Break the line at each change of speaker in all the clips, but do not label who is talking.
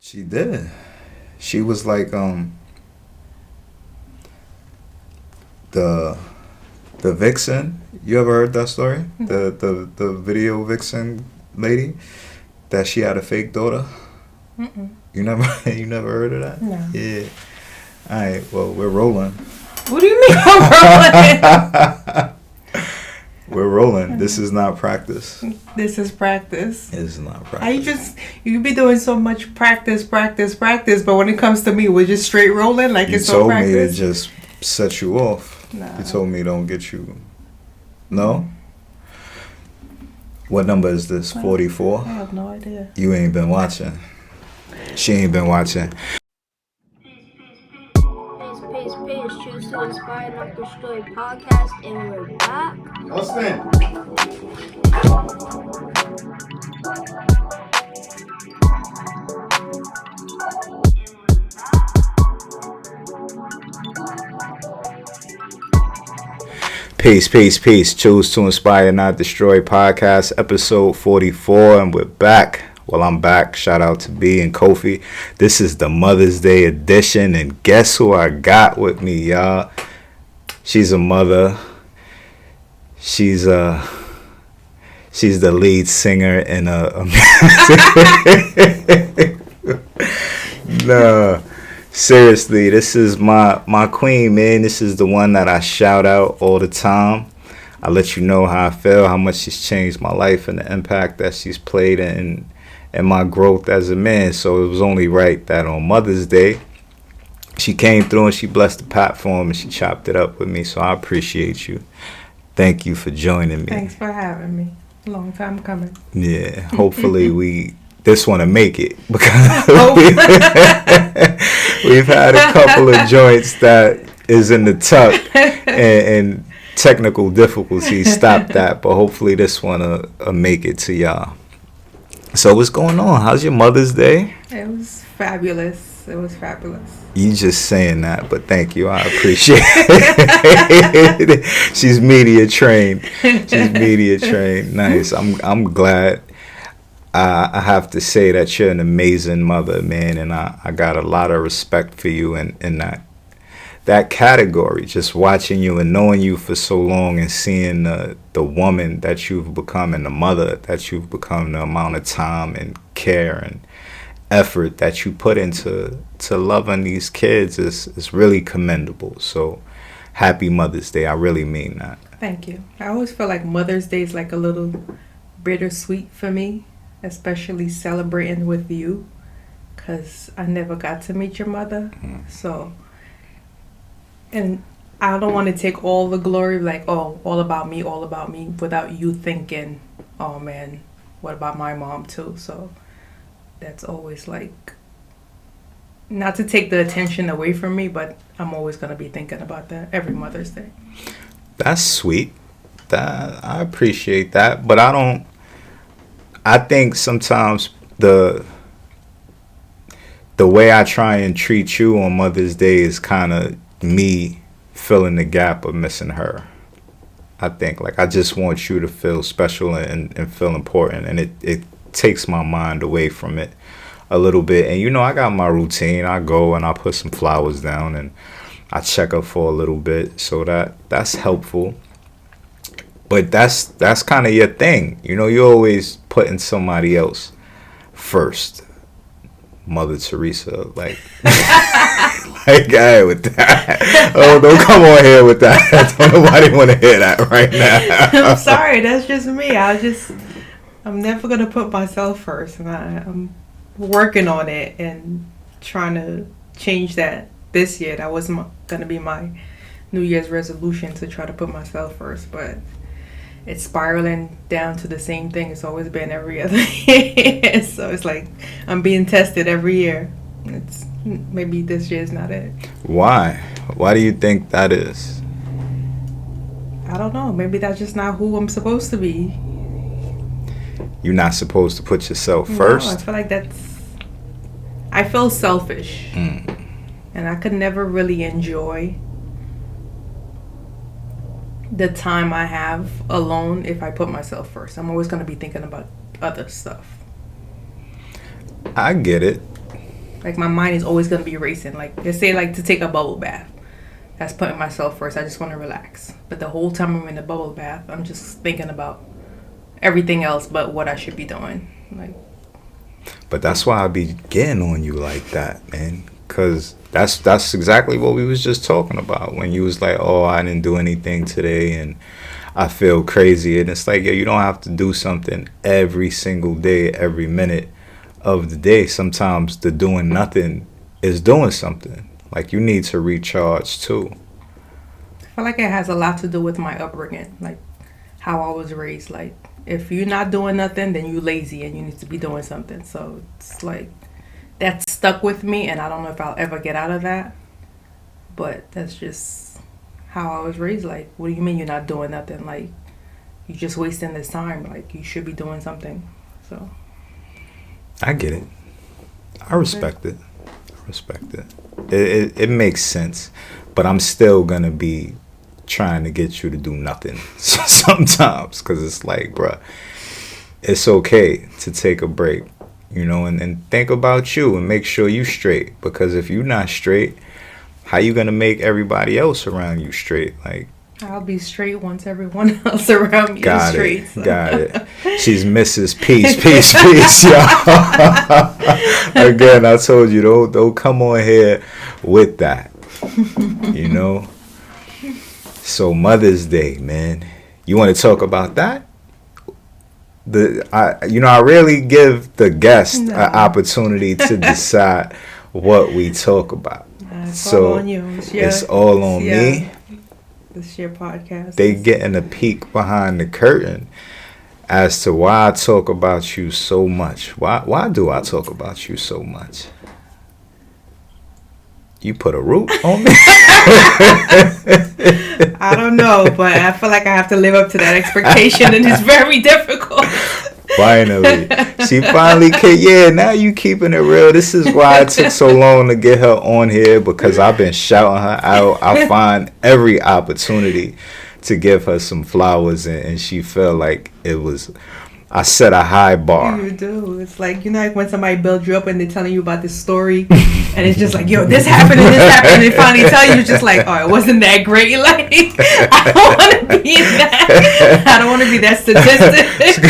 She did. She was like the vixen. You ever heard that story?
Mm-hmm.
The video vixen lady that she had a fake daughter.
Mm-mm.
You never heard of that?
No.
Yeah. All right. Well, we're rolling.
What do you mean I'm rolling?
We're rolling. This is not practice.
This is practice.
It's not practice.
You be doing so much practice, but when it comes to me, we're just straight rolling like
You
it's so
told me to
practice.
just set you off.
Nah.
You told me don't get you. No? What number is this? 44?
I have no idea.
You ain't been watching. She ain't been watching.
Peace. Choose to inspire, not destroy podcast, and we're back.
Austin. Peace. Choose to inspire, not destroy podcast, episode 44, and we're back. Well, I'm back. Shout out to B and Kofi. This is the Mother's Day edition, and guess who I got with me, y'all? She's a mother. She's the lead singer in a No. Seriously, this is my queen, man. This is the one that I shout out all the time. I let you know how I feel, how much she's changed my life, and the impact that she's played in my growth as a man. So it was only right that on Mother's Day, she came through and she blessed the platform and she chopped it up with me. So I appreciate you. Thank you for joining me.
Thanks for having me. Long time coming.
Yeah, hopefully this one to make it, because we've had a couple of joints that is in the tuck and technical difficulties stopped that, but hopefully this one will make it to y'all. So what's going on? How's your Mother's Day?
It was fabulous.
You just saying that, but thank you. I appreciate it. She's media trained. Nice. I'm glad. I have to say that you're an amazing mother, man, and I got a lot of respect for you in that category. Just watching you and knowing you for so long and seeing the woman that you've become and the mother that you've become, the amount of time and care and effort that you put into loving these kids is really commendable. So happy Mother's Day. I really mean that.
Thank you. I always feel like Mother's Day is like a little bittersweet for me, especially celebrating with you, because I never got to meet your mother. So, and I don't want to take all the glory, like, oh, all about me, without you thinking, oh man, what about my mom too? So that's always like, not to take the attention away from me, but I'm always going to be thinking about that every Mother's Day.
That's sweet. I appreciate that, but I think sometimes the way I try and treat you on Mother's Day is kind of me filling the gap of missing her. I think, like, I just want you to feel special and feel important, and it takes my mind away from it a little bit. And I got my routine. I go and I put some flowers down and I check up for a little bit, so that's helpful. But that's kind of your thing. You're always putting somebody else first. Mother Teresa, like, like, guy with that. Oh, don't come on here with that. Don't nobody want to hear that right now.
I'm sorry, that's just me. I'm never going to put myself first. And I'm working on it and trying to change that this year. That was going to be my New Year's resolution, to try to put myself first. But it's spiraling down to the same thing it's always been every other year. So it's like I'm being tested every year. It's maybe this year's not it.
Why do you think that is?
I don't know. Maybe that's just not who I'm supposed to be.
You're not supposed to put yourself first?
No, I feel like I feel selfish. And I could never really enjoy the time I have alone if I put myself first. I'm always going to be thinking about other stuff.
I get it.
Like my mind is always gonna be racing. Like they say, like to take a bubble bath. That's putting myself first. I just want to relax. But the whole time I'm in the bubble bath, I'm just thinking about everything else but what I should be doing. Like.
But that's why I be getting on you like that, man. Cause that's exactly what we was just talking about when you was like, oh, I didn't do anything today and I feel crazy. And it's like, yeah, you don't have to do something every single day, every minute of the day. Sometimes the doing nothing is doing something. Like you need to recharge too.
I feel like it has a lot to do with my upbringing, like how I was raised. Like if you're not doing nothing, then you're lazy and you need to be doing something. So it's like that stuck with me, and I don't know if I'll ever get out of that. But that's just how I was raised. Like, what do you mean you're not doing nothing? Like, you're just wasting this time. Like, you should be doing something. So
I get it. I respect it. I respect it. It makes sense, but I'm still gonna be trying to get you to do nothing sometimes, because it's like, bruh, it's okay to take a break, you know, and think about you and make sure you straight, because if you're not straight, how you gonna make everybody else around you straight? Like,
I'll be straight once everyone else around me is straight. So.
Got it. She's Mrs. Peace, y'all. Again, I told you, don't come on here with that, you know. So Mother's Day, man, you want to talk about that? I rarely give the guest an opportunity to decide what we talk about.
It's all on you.
It's all on me.
This is your podcast.
They getting a peek behind the curtain as to why I talk about you so much. Why do I talk about you so much? You put a root on me?
I don't know, but I feel like I have to live up to that expectation, and it's very difficult.
Finally. She finally came. Yeah, now you keeping it real. This is why it took so long to get her on here, because I've been shouting her out. I find every opportunity to give her some flowers, and she felt like it was... I set a high bar.
You do. It's like, you know, like when somebody builds you up and they're telling you about this story, and it's just like, yo, this happened and this happened, and they finally tell you, you're just like, oh, it wasn't that great. Like, I don't want to be that. I don't want to be that statistic.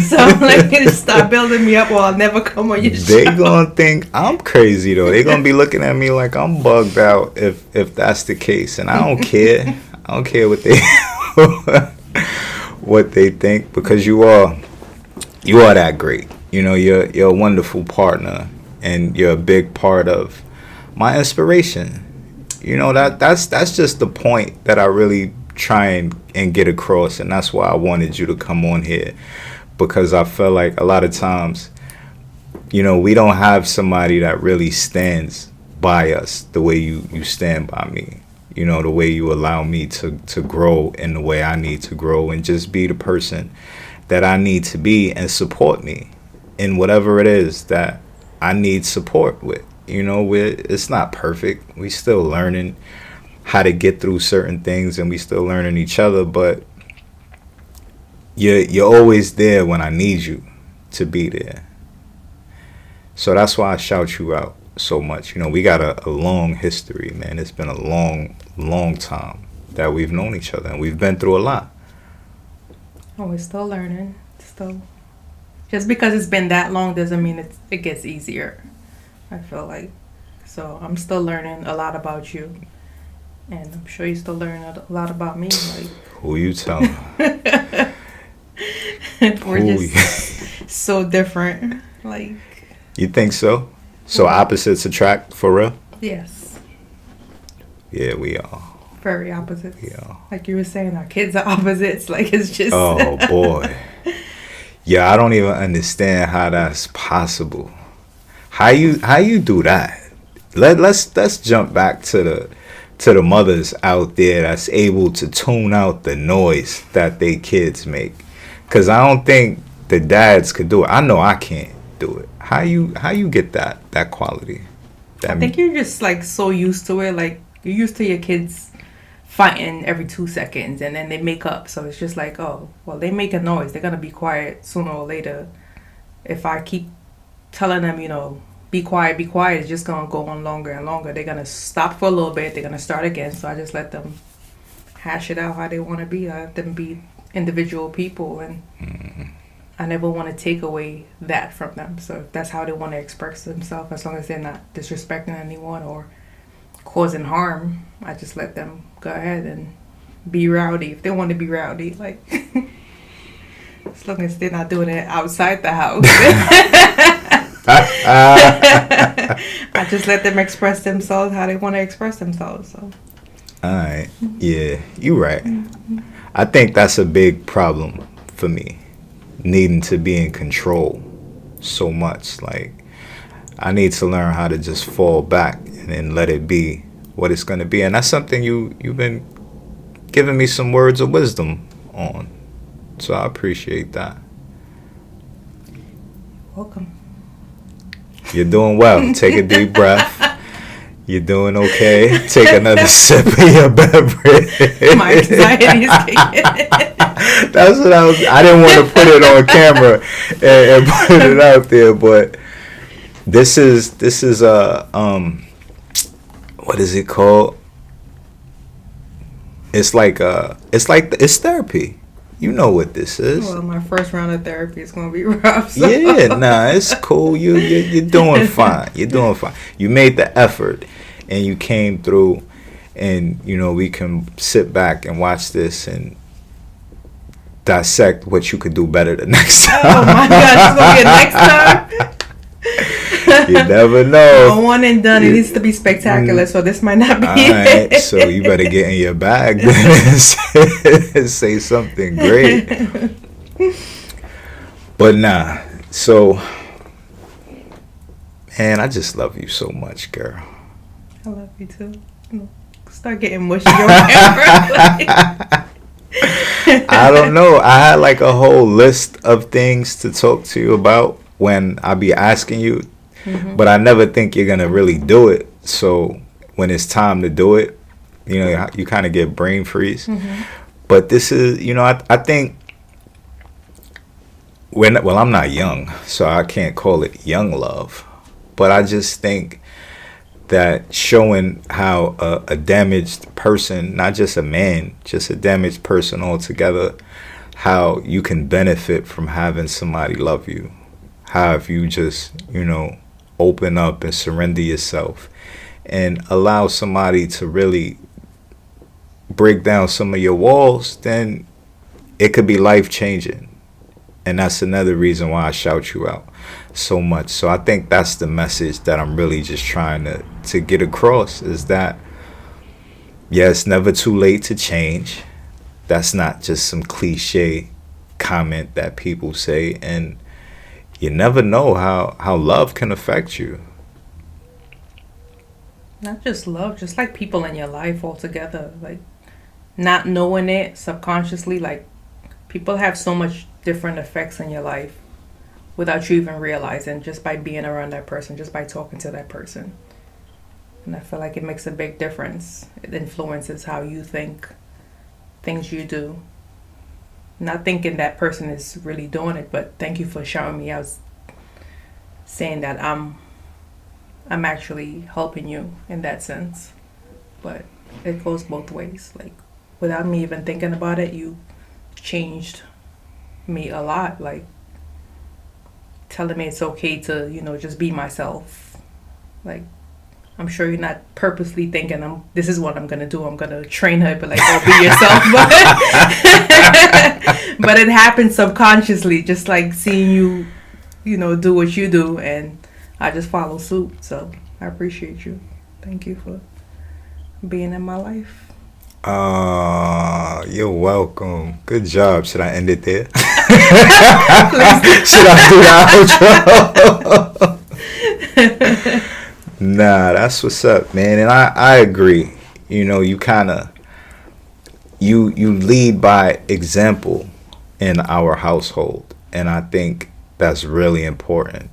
So I'm like, just stop building me up, or I'll never come on your show.
They gonna think I'm crazy though. They gonna be looking at me like I'm bugged out if that's the case, and I don't care. I don't care what they what they think, because you are that great. You know, you're a wonderful partner, and you're a big part of my inspiration. You know, that's just the point that I really try and get across, and that's why I wanted you to come on here, because I felt like a lot of times, you know, we don't have somebody that really stands by us the way you stand by me. You know, the way you allow me to grow in the way I need to grow, and just be the person that I need to be, and support me in whatever it is that I need support with. You know, it's not perfect. We still learning how to get through certain things, and we still learning each other, but you're always there when I need you to be there. So that's why I shout you out so much. You know, we got a long history, man. It's been a long time that we've known each other, and we've been through a lot.
Oh, we're still learning. Just because it's been that long doesn't mean it gets easier, I feel like. So I'm still learning a lot about you, and I'm sure you're still learning a lot about me. Like,
who you telling?
We're just so different. Like,
you think so? So opposites attract, for real?
Yes.
Yeah, we are.
Very opposites.
Yeah.
Like you were saying, our kids are opposites. Like, it's just...
Oh, boy. Yeah, I don't even understand how that's possible. How you do that? Let's jump back to the mothers out there that's able to tune out the noise that they kids make. Because I don't think the dads could do it. I know I can't do it. How you get that quality?
I think you're just like so used to it. Like, you're used to your kids fighting every 2 seconds, and then they make up. So it's just like, oh, well, they make a noise. They're gonna be quiet sooner or later. If I keep telling them, you know, be quiet, it's just gonna go on longer and longer. They're gonna stop for a little bit, they're gonna start again. So I just let them hash it out how they want to be. I let them be individual people, and I never want to take away that from them. So if that's how they want to express themselves, as long as they're not disrespecting anyone or causing harm, I just let them go ahead and be rowdy if they want to be rowdy. Like, as long as they're not doing it outside the house. I just let them express themselves how they want to express themselves. So.
All right. Yeah, you're right. I think that's a big problem for me, needing to be in control so much. Like, I need to learn how to just fall back and then let it be what it's going to be. And that's something you've been giving me some words of wisdom on. So I appreciate that.
Welcome.
You're doing well. Take a deep breath. You're doing okay. Take another sip of your beverage.
My anxiety is kicking.
That's what I didn't want to put it on camera and put it out there, but this is what is it called? It's therapy. You know what this is.
Well, my first round of therapy is gonna be rough. So.
Yeah, nah, it's cool. You're doing fine. You're doing fine. You made the effort, and you came through, and we can sit back and watch this and dissect what you could do better the next time.
Oh my God, it's gonna be a next time.
You never know.
One and done. It needs to be spectacular, so this might not be.
All right, so you better get in your bag then and say something great. But nah, so, man, I just love you so much, girl.
I love you too. Start getting mushy on camera.
I don't know. I had like a whole list of things to talk to you about when I be asking you. Mm-hmm. But I never think you're going to really do it. So when it's time to do it, you kind of get brain freeze. Mm-hmm. But this is, I think, I'm not young, so I can't call it young love. But I just think that showing how a damaged person, not just a man, just a damaged person altogether, how you can benefit from having somebody love you. How if you just, open up and surrender yourself and allow somebody to really break down some of your walls, then it could be life-changing. And that's another reason why I shout you out so much. So I think that's the message that I'm really just trying to get across, is that, yeah, it's never too late to change. That's not just some cliche comment that people say. And you never know how love can affect you.
Not just love, just like people in your life altogether. Like, not knowing it subconsciously, like, people have so much different effects in your life without you even realizing, just by being around that person, just by talking to that person. And I feel like it makes a big difference. It influences how you think, things you do. Not thinking that person is really doing it, but thank you for showing me. I was saying that I'm actually helping you in that sense. But it goes both ways. Like, without me even thinking about it, you changed me a lot. Like, telling me it's okay to, just be myself. Like, I'm sure you're not purposely thinking this is what I'm gonna do. I'm gonna train her, but like, oh, be yourself. But it happens subconsciously, just like seeing you, do what you do, and I just follow suit. So I appreciate you. Thank you for being in my life.
You're welcome. Good job. Should I end it there? Should I do the outro? Nah, that's what's up, man. And I agree. You kind of you lead by example in our household, and I think that's really important.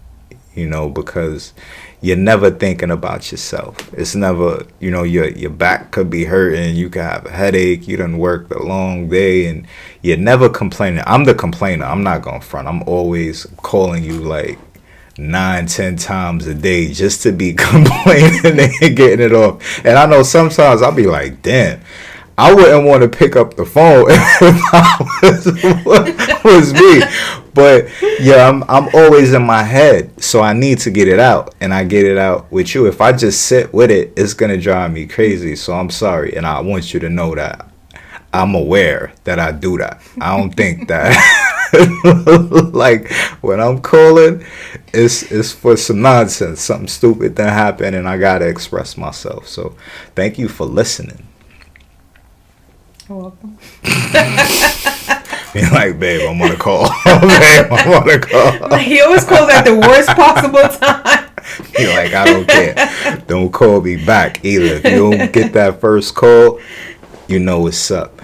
Because you're never thinking about yourself. It's never, your back could be hurting, you could have a headache, you done worked a long day, and you're never complaining. I'm the complainer. I'm not gonna front. I'm always calling you like, 9-10 times a day just to be complaining and getting it off. And I know sometimes I'll be like, damn, I wouldn't want to pick up the phone if I was me. But yeah, I'm always in my head, so I need to get it out, and I get it out with you. If I just sit with it, it's gonna drive me crazy. So I'm sorry, and I want you to know that I'm aware that I do that. I don't think that like when I'm calling, it's for some nonsense, something stupid that happened, and I gotta express myself. So thank you for listening.
You're welcome.
Be like, babe, I'm on a call. Babe, I'm on a call.
He always calls at the worst possible time.
You're like, I don't care. Don't call me back either. If you don't get that first call, you know what's up.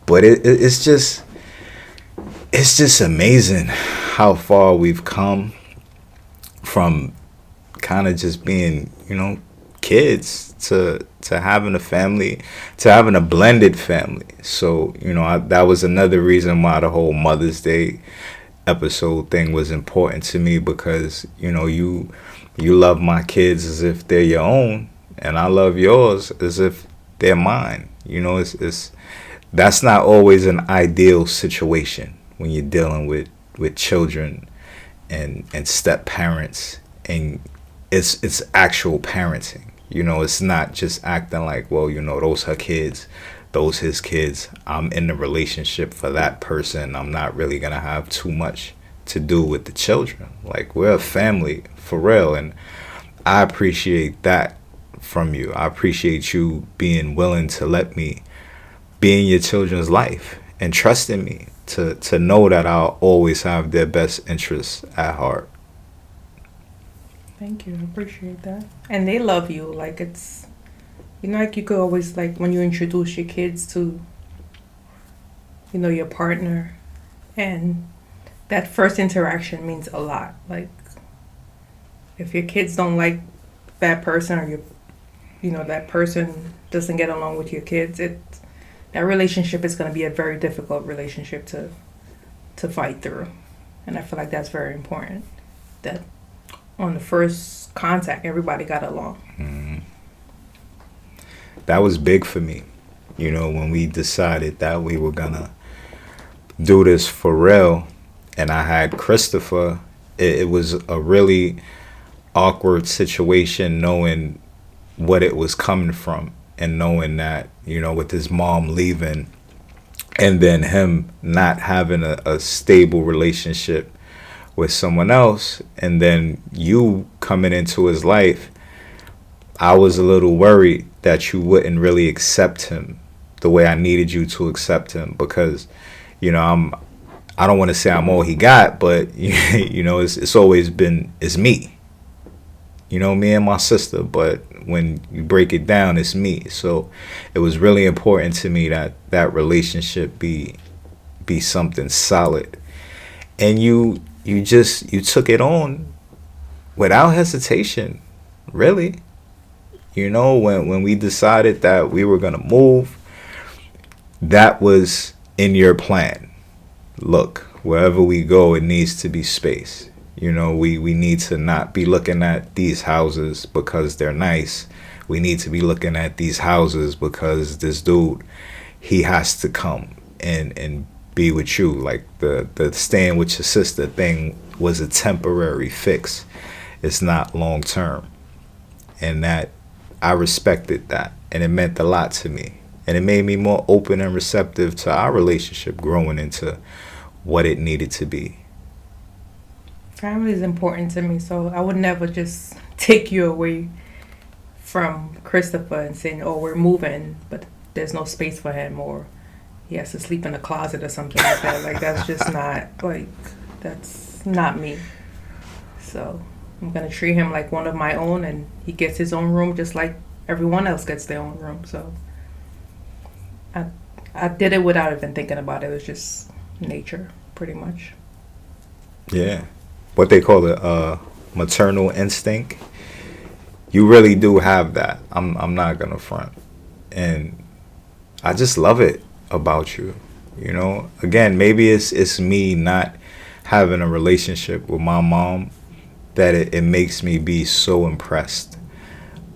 But it's just amazing how far we've come from kind of just being, kids to having a family, to having a blended family. So, that was another reason why the whole Mother's Day episode thing was important to me, because, you love my kids as if they're your own, and I love yours as if they're mine. It's that's not always an ideal situation when you're dealing with children and step parents, and it's actual parenting. It's not just acting like, well, those her kids, those his kids. I'm in the relationship for that person. I'm not really gonna have too much to do with the children. Like, we're a family for real, and I appreciate that from you. I appreciate you being willing to let me be in your children's life and trusting me to know that I'll always have their best interests at heart.
Thank you. I appreciate that. And they love you. Like, it's, like you could always, like, when you introduce your kids to, your partner, and that first interaction means a lot. Like, if your kids don't like that person, or that person doesn't get along with your kids, that relationship is going to be a very difficult relationship to fight through. And I feel like that's very important, that on the first contact, everybody got along.
Mm-hmm. That was big for me, when we decided that we were gonna do this for real, and I had Christopher. It was a really awkward situation, knowing what it was coming from, and knowing that, with his mom leaving, and then him not having a stable relationship with someone else, and then you coming into his life, I was a little worried that you wouldn't really accept him the way I needed you to accept him, because, I don't want to say I'm all he got, but it's always been, it's me, me and my sister, but when you break it down, it's me. So it was really important to me that relationship be something solid, and you took it on without hesitation, really. When we decided that we were going to move, that was in your plan. Look, wherever we go, it needs to be space. We need to not be looking at these houses because they're nice. We need to be looking at these houses because this dude, he has to come and be with you. Like the staying with your sister thing was a temporary fix. It's not long term. And that, I respected that, and it meant a lot to me. And it made me more open and receptive to our relationship growing into what it needed to be.
Family is important to me, so I would never just take you away from Christopher and saying, oh, we're moving, but there's no space for him, or he has to sleep in a closet or something like that. Like, that's just not, that's not me. So I'm going to treat him like one of my own, and he gets his own room just like everyone else gets their own room. So I did it without even thinking about it. It was just nature, pretty much.
Yeah. What they call it, maternal instinct. You really do have that. I'm not going to front. And I just love it about you. Again, maybe it's me not having a relationship with my mom that it makes me be so impressed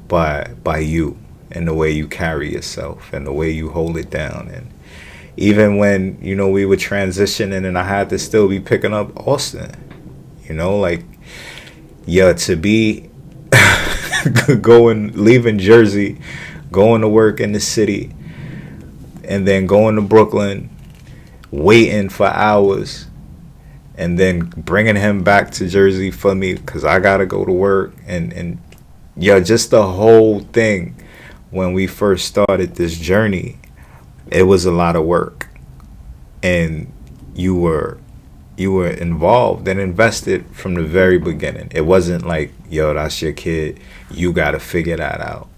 by you and the way you carry yourself and the way you hold it down. And even when, you know, we were transitioning and I had to still be picking up Austin, you know, like, yeah, to be leaving Jersey, going to work in the city, and then going to Brooklyn, waiting for hours, and then bringing him back to Jersey for me because I got to go to work. And yeah, just the whole thing. When we first started this journey, it was a lot of work. And you were involved and invested from the very beginning. It wasn't like, yo, that's your kid, you got to figure that out.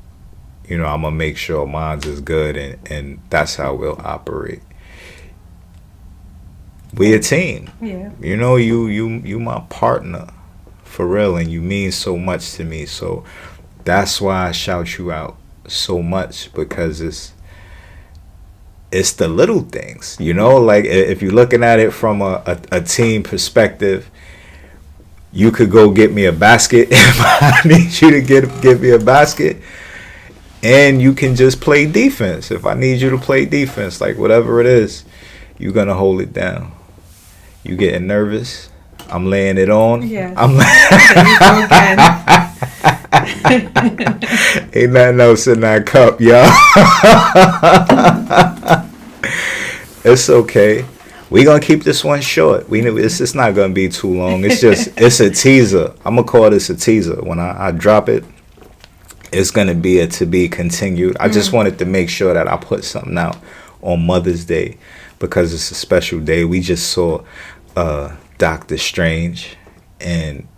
You know, I'm going to make sure mine's is good, and that's how we'll operate. We a team.
Yeah.
You know, you my partner for real, and you mean so much to me. So that's why I shout you out so much, because it's the little things, you know. Like, if you're looking at it from a team perspective, you could go get me a basket if I need you to get me a basket, and you can just play defense if I need you to play defense. Like, whatever it is, you're gonna hold it down. You getting nervous? I'm laying it on.
Yeah.
Ain't nothing else in that cup, y'all. It's okay. We gonna keep this one short. It's not gonna be too long. It's a teaser. I'm gonna call this a teaser. When I drop it, it's gonna be a to be continued. I just wanted to make sure that I put something out on Mother's Day, because it's a special day. We just saw Doctor Strange, and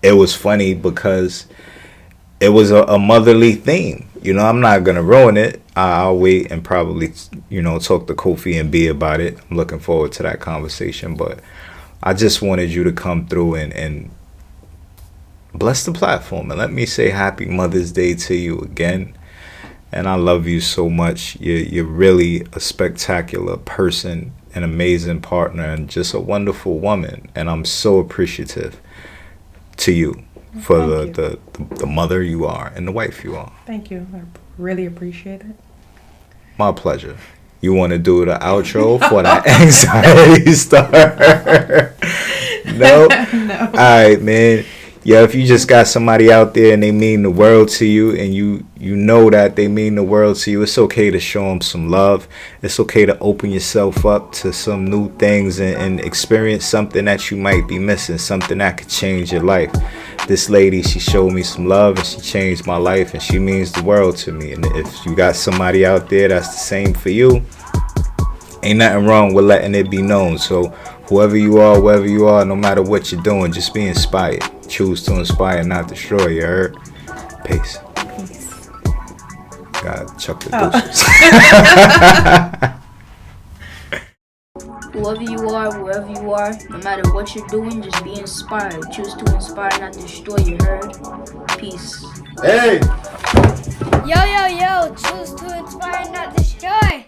it was funny because it was a motherly theme. You know, I'm not gonna ruin it. I'll wait and probably, you know, talk to Kofi and B about it. I'm looking forward to that conversation. But I just wanted you to come through and bless the platform, and let me say happy Mother's Day to you again. And I love you so much. You're really a spectacular person, an amazing partner, and just a wonderful woman. And I'm so appreciative to you for the mother you are and the wife you are.
Thank you. I really appreciate it.
My pleasure. You want to do the outro for that anxiety starter? No?
No.
All right, man. Yeah, if you just got somebody out there and they mean the world to you, and you know that they mean the world to you, it's okay to show them some love. It's okay to open yourself up to some new things and experience something that you might be missing, something that could change your life. This lady, she showed me some love, and she changed my life, and she means the world to me. And if you got somebody out there that's the same for you, ain't nothing wrong with letting it be known. So whoever you are, wherever you are, no matter what you're doing, just be inspired. Choose to inspire, not destroy. You heard? Peace.
Peace.
God, chuck the deuces.
Whoever you are, wherever you are, no matter what you're doing, just be inspired. Choose to inspire, not destroy. You heard? Peace.
Hey!
Yo, choose to inspire, not destroy.